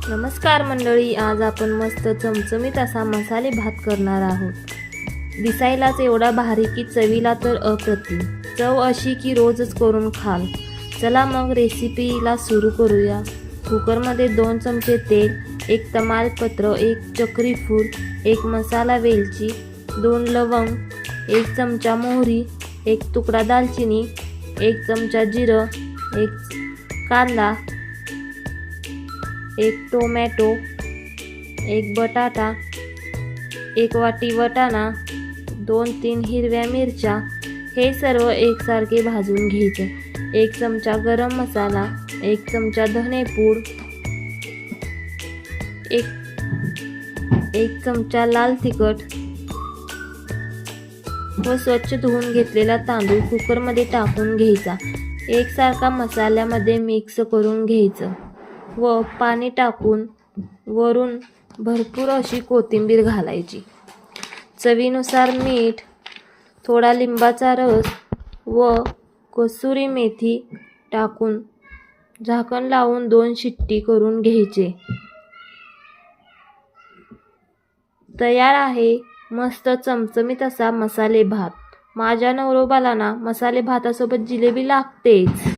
नमस्कार मंडळी, आज आपण मस्त चमचमीत असा मसाले भात करणार आहोत। दिसायलाच एवढा भारी की चवीला तर अप्रतिम। चव अशी की रोजच करून खाल। चला मग रेसिपीला सुरू करूया। कुकरमध्ये 2 चमचे तेल, 1 तमालपत्र, 1 चक्री फूल, 1 मसाला वेलची, 2 लवंग, 1 चमचा मोहरी, 1 तुकडा दालचिनी, 1 चमचा जिरं, 1 कांदा, 1 टोमॅटो, 1 बटाटा, 1 वाटी वाटाणा, 2-3 हिरव्या मिरच्या। हे सर्व एकसारखे भाजून घ्यायचं। 1 चमचा गरम मसाला, 1 चमचा धनेपूड, 1 चमचा लाल तिखट व स्वच्छ धुवून घेतलेला तांदूळ कुकरमध्ये टाकून घ्यायचा। एकसारखा मसाल्यामध्ये मिक्स करून घ्यायचं व पाणी टाकून वरून भरपूर अशी कोथिंबीर घालायची। चवीनुसार मीठ, थोडा लिंबाचा रस व कसुरी मेथी टाकून झाकण लावून 2 शिट्टी करून घ्यायचे। तयार आहे मस्त चमचमीत असा मसाले भात। माझ्या नवरोबाला ना मसाले भातासोबत जिलेबी लागतेच।